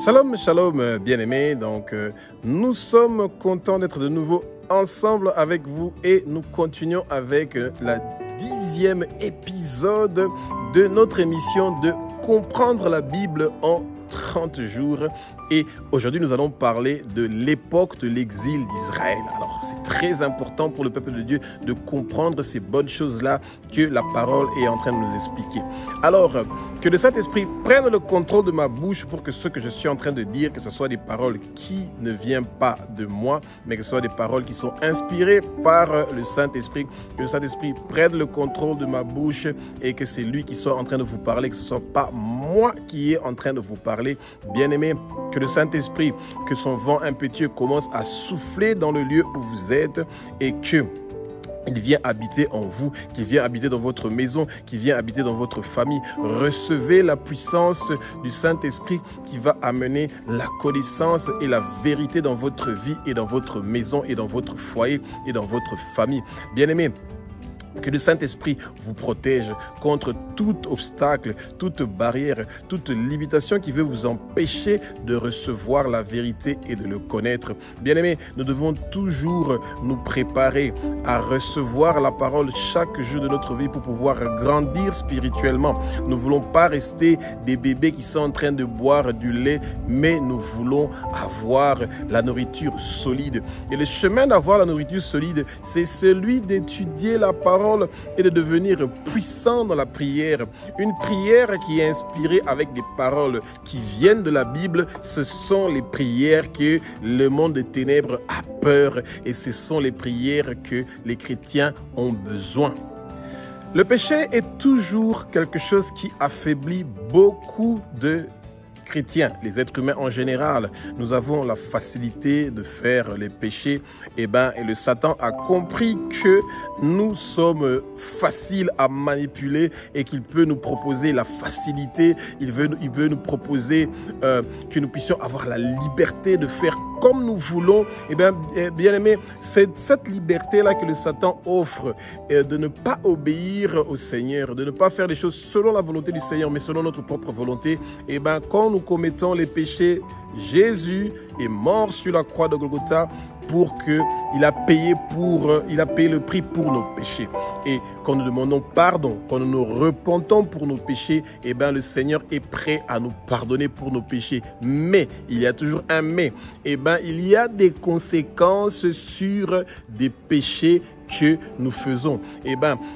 Shalom, shalom, bien-aimés. Donc, nous sommes contents d'être de nouveau ensemble avec vous et nous continuons avec la 10e épisode de notre émission de Comprendre la Bible en 30 jours. Et aujourd'hui, nous allons parler de l'époque de l'exil d'Israël. Alors, c'est très important pour le peuple de Dieu de comprendre ces bonnes choses-là que la parole est en train de nous expliquer. Alors, que le Saint-Esprit prenne le contrôle de ma bouche pour que ce que je suis en train de dire, que ce soit des paroles qui ne viennent pas de moi, mais que ce soit des paroles qui sont inspirées par le Saint-Esprit. Que le Saint-Esprit prenne le contrôle de ma bouche et que c'est lui qui soit en train de vous parler, que ce ne soit pas moi qui est en train de vous parler. Bien-aimés, que le Saint-Esprit, que son vent impétueux commence à souffler dans le lieu où vous êtes et que il vient habiter en vous, qu'il vient habiter dans votre maison, qu'il vient habiter dans votre famille. Recevez la puissance du Saint-Esprit qui va amener la connaissance et la vérité dans votre vie et dans votre maison et dans votre foyer et dans votre famille. Bien-aimés, que le Saint-Esprit vous protège contre tout obstacle, toute barrière, toute limitation qui veut vous empêcher de recevoir la vérité et de le connaître. Bien-aimés, nous devons toujours nous préparer à recevoir la parole chaque jour de notre vie pour pouvoir grandir spirituellement. Nous ne voulons pas rester des bébés qui sont en train de boire du lait, mais nous voulons avoir la nourriture solide. Et le chemin d'avoir la nourriture solide, c'est celui d'étudier la parole et de devenir puissant dans la prière. Une prière qui est inspirée avec des paroles qui viennent de la Bible, ce sont les prières que le monde des ténèbres a peur et ce sont les prières que les chrétiens ont besoin. Le péché est toujours quelque chose qui affaiblit beaucoup de chrétiens, les êtres humains en général. Nous avons la facilité de faire les péchés et le Satan a compris que nous sommes faciles à manipuler et qu'il peut nous proposer la facilité, il veut nous proposer que nous puissions avoir la liberté de faire comme nous voulons. Bien aimé, c'est cette liberté-là que le Satan offre, de ne pas obéir au Seigneur, de ne pas faire les choses selon la volonté du Seigneur, mais selon notre propre volonté. Quand nous commettons les péchés, Jésus est mort sur la croix de Golgotha pour que il a payé le prix pour nos péchés. Et quand nous demandons pardon, quand nous nous repentons pour nos péchés, le Seigneur est prêt à nous pardonner pour nos péchés. Mais, il y a toujours un mais, il y a des conséquences sur des péchés que nous faisons.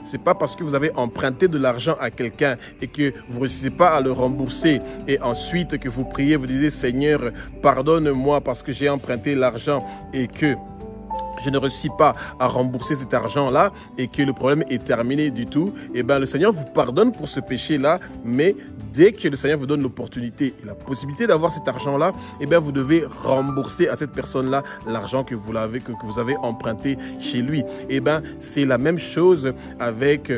C'est pas parce que vous avez emprunté de l'argent à quelqu'un et que vous ne réussissez pas à le rembourser et ensuite que vous priez, vous disiez Seigneur, pardonne-moi parce que j'ai emprunté l'argent et que je ne réussis pas à rembourser cet argent-là et que le problème est terminé du tout. Le Seigneur vous pardonne pour ce péché-là, mais dès que le Seigneur vous donne l'opportunité et la possibilité d'avoir cet argent-là, vous devez rembourser à cette personne-là l'argent que vous avez emprunté chez lui. C'est la même chose avec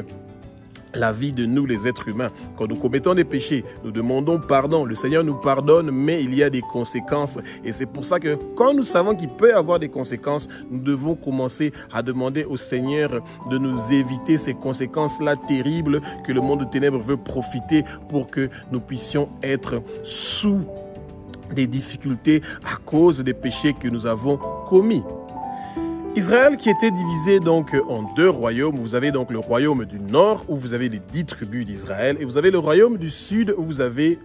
la vie de nous, les êtres humains. Quand nous commettons des péchés, nous demandons pardon. Le Seigneur nous pardonne, mais il y a des conséquences. Et c'est pour ça que quand nous savons qu'il peut y avoir des conséquences, nous devons commencer à demander au Seigneur de nous éviter ces conséquences-là terribles que le monde de ténèbres veut profiter pour que nous puissions être sous des difficultés à cause des péchés que nous avons commis. Israël qui était divisé donc en deux royaumes. Vous avez donc le royaume du nord où vous avez les 10 tribus d'Israël et vous avez le royaume du sud où vous avez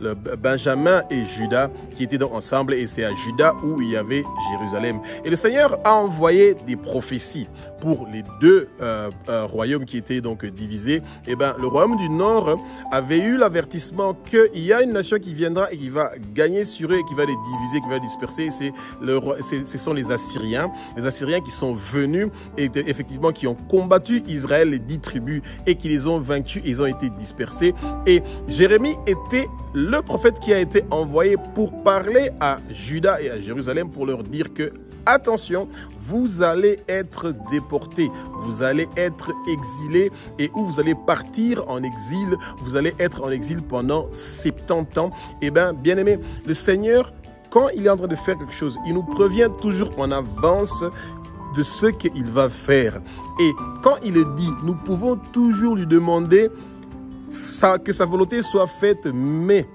le Benjamin et Juda qui étaient donc ensemble et c'est à Juda où il y avait Jérusalem. Et le Seigneur a envoyé des prophéties pour les deux royaumes qui étaient donc divisés. Le royaume du nord avait eu l'avertissement qu'il y a une nation qui viendra et qui va gagner sur eux et qui va les diviser, qui va les disperser. Ce sont les Assyriens. Les Assyriens qui sont venus et effectivement qui ont combattu Israël, les 10 tribus, et qui les ont vaincus, ils ont été dispersés. Et Jérémie était le prophète qui a été envoyé pour parler à Juda et à Jérusalem pour leur dire que, attention, vous allez être déportés, vous allez être exilés et où vous allez partir en exil, vous allez être en exil pendant 70 ans. Bien aimé, le Seigneur, quand il est en train de faire quelque chose, il nous prévient toujours en avance de ce qu'il va faire. Et quand il le dit, nous pouvons toujours lui demander que sa volonté soit faite, mais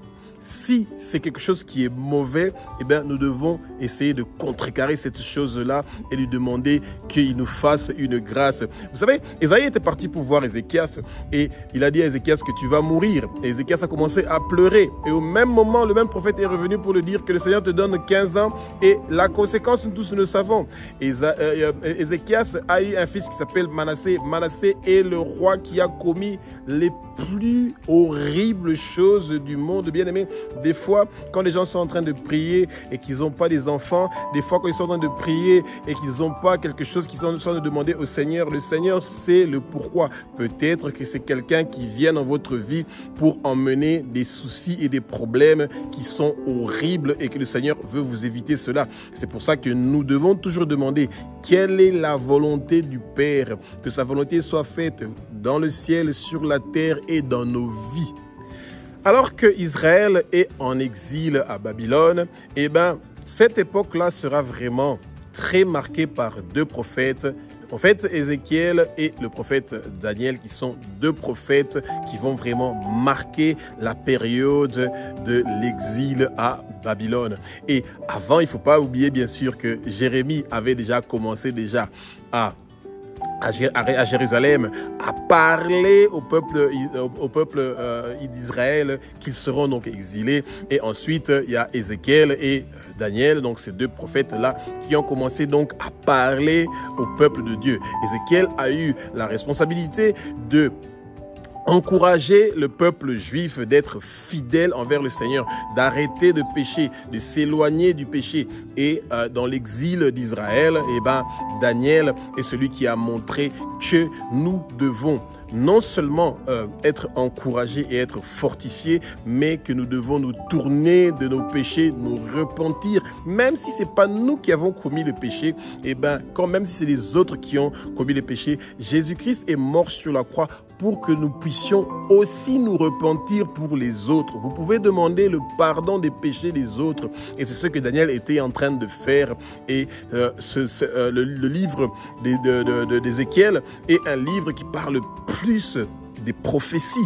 si c'est quelque chose qui est mauvais, eh bien, nous devons essayer de contrecarrer cette chose-là et lui demander qu'il nous fasse une grâce. Vous savez, Ésaïe était parti pour voir Ézéchias et il a dit à Ézéchias que tu vas mourir. Et Ézéchias a commencé à pleurer. Et au même moment, le même prophète est revenu pour lui dire que le Seigneur te donne 15 ans et la conséquence, nous tous nous le savons. Ézéchias a eu un fils qui s'appelle Manassé. Manassé est le roi qui a commis les plus horribles choses du monde, bien-aimés. Des fois, quand les gens sont en train de prier et qu'ils n'ont pas des enfants, des fois quand ils sont en train de prier et qu'ils n'ont pas quelque chose qu'ils sont en train de demander au Seigneur, le Seigneur sait le pourquoi. Peut-être que c'est quelqu'un qui vient dans votre vie pour emmener des soucis et des problèmes qui sont horribles et que le Seigneur veut vous éviter cela. C'est pour ça que nous devons toujours demander quelle est la volonté du Père, que sa volonté soit faite dans le ciel, sur la terre et dans nos vies. Alors que Israël est en exil à Babylone, eh bien, cette époque-là sera vraiment très marquée par deux prophètes, le prophète Ézéchiel et le prophète Daniel, qui sont deux prophètes qui vont vraiment marquer la période de l'exil à Babylone. Et avant, il ne faut pas oublier bien sûr que Jérémie avait déjà commencé à Jérusalem, à parler au peuple d'Israël qu'ils seront donc exilés. Et ensuite, il y a Ézéchiel et Daniel, donc ces deux prophètes-là, qui ont commencé donc à parler au peuple de Dieu. Ézéchiel a eu la responsabilité de encourager le peuple juif d'être fidèle envers le Seigneur, d'arrêter de pécher, de s'éloigner du péché. Et dans l'exil d'Israël, eh ben, Daniel est celui qui a montré que nous devons non seulement être encouragés et être fortifiés, mais que nous devons nous tourner de nos péchés, nous repentir, même si ce n'est pas nous qui avons commis le péché, et ben, quand même si c'est les autres qui ont commis le péché, Jésus-Christ est mort sur la croix pour que nous puissions aussi nous repentir pour les autres. Vous pouvez demander le pardon des péchés des autres. Et c'est ce que Daniel était en train de faire. Et le livre d'Ézéchiel est un livre qui parle plus des prophéties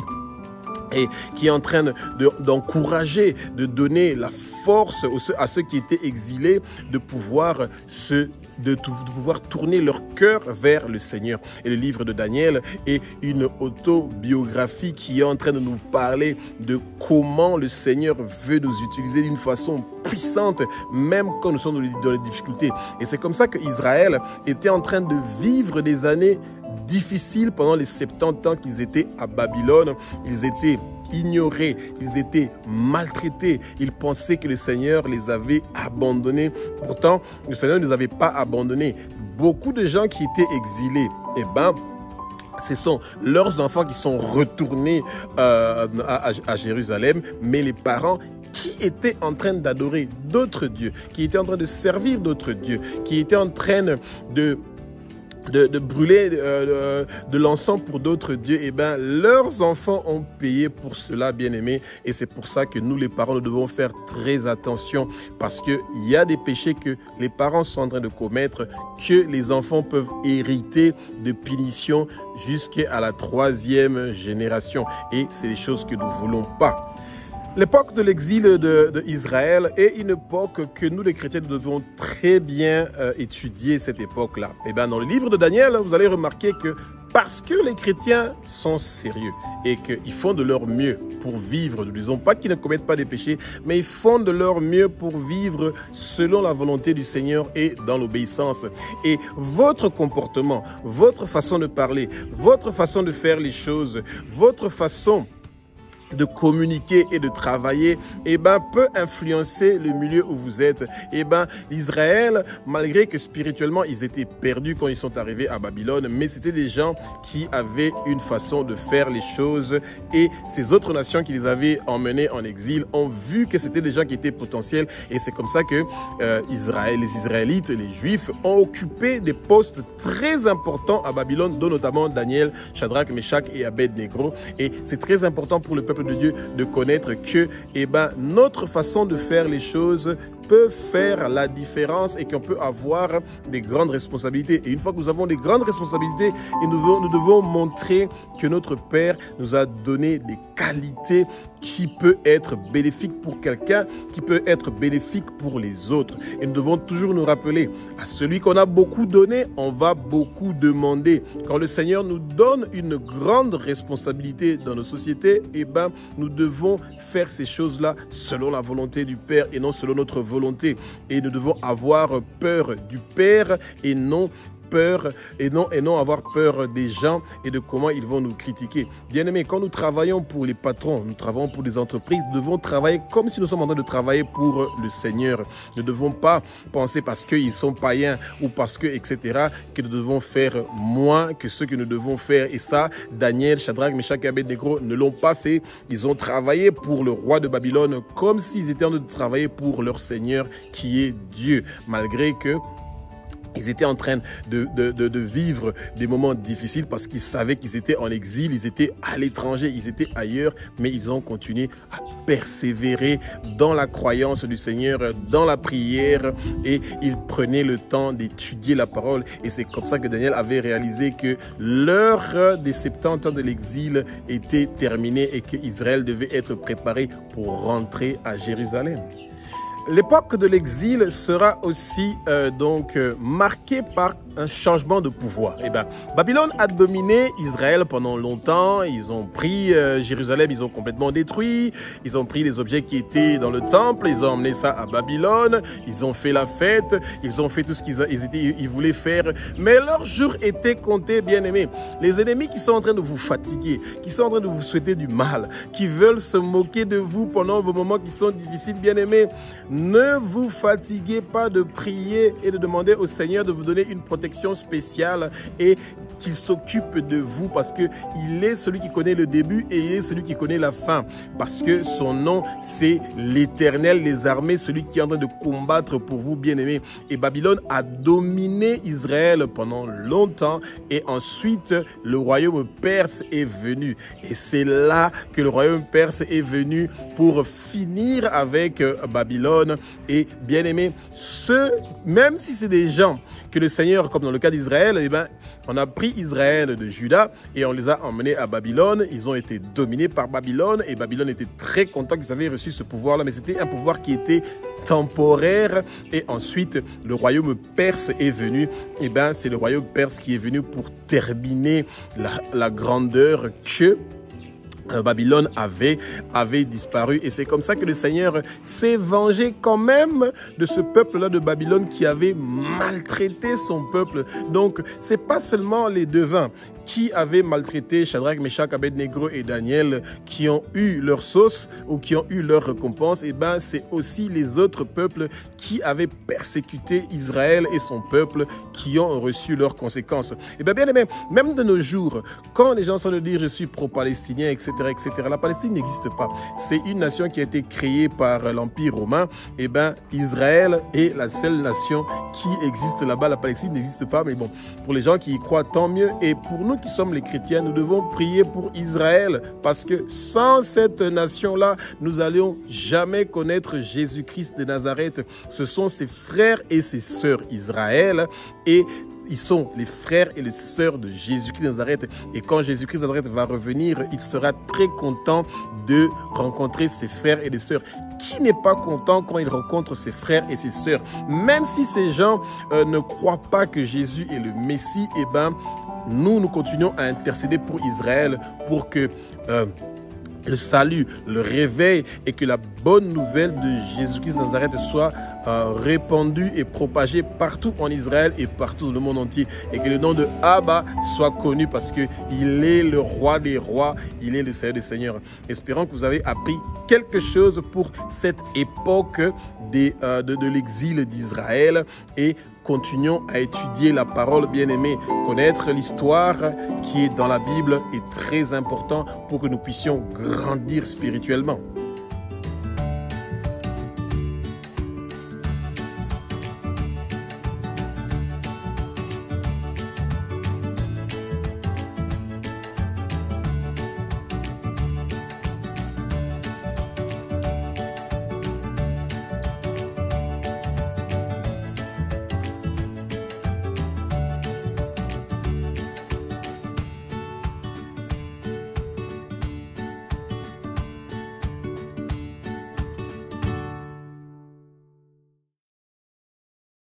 et qui est en train d'encourager, de donner la force à ceux qui étaient exilés de pouvoir tourner leur cœur vers le Seigneur. Et le livre de Daniel est une autobiographie qui est en train de nous parler de comment le Seigneur veut nous utiliser d'une façon puissante, même quand nous sommes dans les difficultés. Et c'est comme ça qu'Israël était en train de vivre des années difficiles pendant les 70 ans qu'ils étaient à Babylone. Ils étaient ignorés, ils étaient maltraités, ils pensaient que le Seigneur les avait abandonnés. Pourtant, le Seigneur ne les avait pas abandonnés. Beaucoup de gens qui étaient exilés, eh ben, ce sont leurs enfants qui sont retournés à Jérusalem, mais les parents qui étaient en train d'adorer d'autres dieux, qui étaient en train de servir d'autres dieux, qui étaient en train de brûler de l'encens pour d'autres dieux, eh bien, leurs enfants ont payé pour cela, bien-aimés. Et c'est pour ça que nous, les parents, nous devons faire très attention, parce qu'il y a des péchés que les parents sont en train de commettre, que les enfants peuvent hériter de punitions jusqu'à la 3e génération. Et c'est des choses que nous ne voulons pas. L'époque de l'exil d'Israël est une époque que nous, les chrétiens, nous devons très bien étudier cette époque-là. Et bien, dans le livre de Daniel, vous allez remarquer que parce que les chrétiens sont sérieux et qu'ils font de leur mieux pour vivre, nous ne disons pas qu'ils ne commettent pas des péchés, mais ils font de leur mieux pour vivre selon la volonté du Seigneur et dans l'obéissance. Et votre comportement, votre façon de parler, votre façon de faire les choses, votre façon de communiquer et de travailler, eh ben, peut influencer le milieu où vous êtes. Eh ben, Israël, malgré que spirituellement, ils étaient perdus quand ils sont arrivés à Babylone, mais c'était des gens qui avaient une façon de faire les choses, et ces autres nations qui les avaient emmenés en exil ont vu que c'était des gens qui étaient potentiels, et c'est comme ça que les Israélites, les Juifs, ont occupé des postes très importants à Babylone, dont notamment Daniel, Shadrach, Meshach et Abed-Nego. Et c'est très important pour le peuple de Dieu de connaître que, eh ben, notre façon de faire les choses peut faire la différence et qu'on peut avoir des grandes responsabilités. Et une fois que nous avons des grandes responsabilités, nous devons montrer que notre Père nous a donné des qualités qui peut être bénéfique pour quelqu'un, qui peut être bénéfique pour les autres. Et nous devons toujours nous rappeler, à celui qu'on a beaucoup donné, on va beaucoup demander. Quand le Seigneur nous donne une grande responsabilité dans nos sociétés, eh ben, nous devons faire ces choses-là selon la volonté du Père et non selon notre volonté. Et nous devons avoir peur du Père et non avoir peur des gens et de comment ils vont nous critiquer. Bien-aimés, quand nous travaillons pour les patrons, nous travaillons pour des entreprises, nous devons travailler comme si nous sommes en train de travailler pour le Seigneur. Nous ne devons pas penser parce qu'ils sont païens ou parce que, etc., que nous devons faire moins que ce que nous devons faire. Et ça, Daniel, Shadrach, Meshach et Abednego ne l'ont pas fait. Ils ont travaillé pour le roi de Babylone comme s'ils étaient en train de travailler pour leur Seigneur qui est Dieu, malgré que ils étaient en train de vivre des moments difficiles parce qu'ils savaient qu'ils étaient en exil, ils étaient à l'étranger, ils étaient ailleurs, mais ils ont continué à persévérer dans la croyance du Seigneur, dans la prière, et ils prenaient le temps d'étudier la parole. Et c'est comme ça que Daniel avait réalisé que l'heure des 70 ans de l'exil était terminée et qu'Israël devait être préparé pour rentrer à Jérusalem. L'époque de l'exil sera aussi marquée par un changement de pouvoir. Eh bien, Babylone a dominé Israël pendant longtemps. Ils ont pris Jérusalem, ils ont complètement détruit. Ils ont pris les objets qui étaient dans le temple, ils ont emmené ça à Babylone. Ils ont fait la fête, ils ont fait tout ce qu'ils voulaient faire. Mais leur jour était compté, bien-aimés. Les ennemis qui sont en train de vous fatiguer, qui sont en train de vous souhaiter du mal, qui veulent se moquer de vous pendant vos moments qui sont difficiles, bien-aimés, ne vous fatiguez pas de prier et de demander au Seigneur de vous donner une protection spéciale et qu'il s'occupe de vous parce qu'il est celui qui connaît le début et il est celui qui connaît la fin. Parce que son nom, c'est l'Éternel des armées, celui qui est en train de combattre pour vous, bien-aimés. Et Babylone a dominé Israël pendant longtemps et ensuite le royaume perse est venu. Et c'est là que le royaume perse est venu pour finir avec Babylone. Et bien-aimés, même si c'est des gens que le Seigneur, comme dans le cas d'Israël, eh ben, on a pris Israël de Juda et on les a emmenés à Babylone. Ils ont été dominés par Babylone et Babylone était très content qu'ils avaient reçu ce pouvoir-là, mais c'était un pouvoir qui était temporaire. Et ensuite, le royaume perse est venu. Et ben, c'est le royaume perse qui est venu pour terminer la grandeur que Babylone avait disparu. Et c'est comme ça que le Seigneur s'est vengé quand même de ce peuple-là de Babylone qui avait maltraité son peuple. Donc, c'est pas seulement les devins qui avaient maltraité Shadrach, Meshach, Abednego et Daniel qui ont eu leur sauce ou qui ont eu leur récompense. Et ben, c'est aussi les autres peuples qui avaient persécuté Israël et son peuple qui ont reçu leurs conséquences. Et bien, aimé, même de nos jours, quand les gens sont de dire je suis pro-palestinien, etc., la Palestine n'existe pas. C'est une nation qui a été créée par l'Empire romain. Et bien, Israël est la seule nation qui existe là-bas. La Palestine n'existe pas, mais bon, pour les gens qui y croient, tant mieux. Et pour nous qui sommes les chrétiens, nous devons prier pour Israël parce que sans cette nation-là, nous n'allions jamais connaître Jésus-Christ de Nazareth. Ce sont ses frères et ses sœurs Israël et ils sont les frères et les sœurs de Jésus-Christ de Nazareth. Et quand Jésus-Christ de Nazareth va revenir, il sera très content de rencontrer ses frères et les sœurs. Qui n'est pas content quand il rencontre ses frères et ses sœurs? Même si ces gens ne croient pas que Jésus est le Messie, eh ben, nous continuons à intercéder pour Israël pour que le salut, le réveil et que la bonne nouvelle de Jésus-Christ de Nazareth soit répandue et propagée partout en Israël et partout dans le monde entier. Et que le nom de Abba soit connu parce qu'il est le roi des rois, il est le Seigneur des seigneurs. Espérons que vous avez appris quelque chose pour cette époque de l'exil d'Israël et continuons à étudier la parole, bien-aimée. Connaître l'histoire qui est dans la Bible est très important pour que nous puissions grandir spirituellement.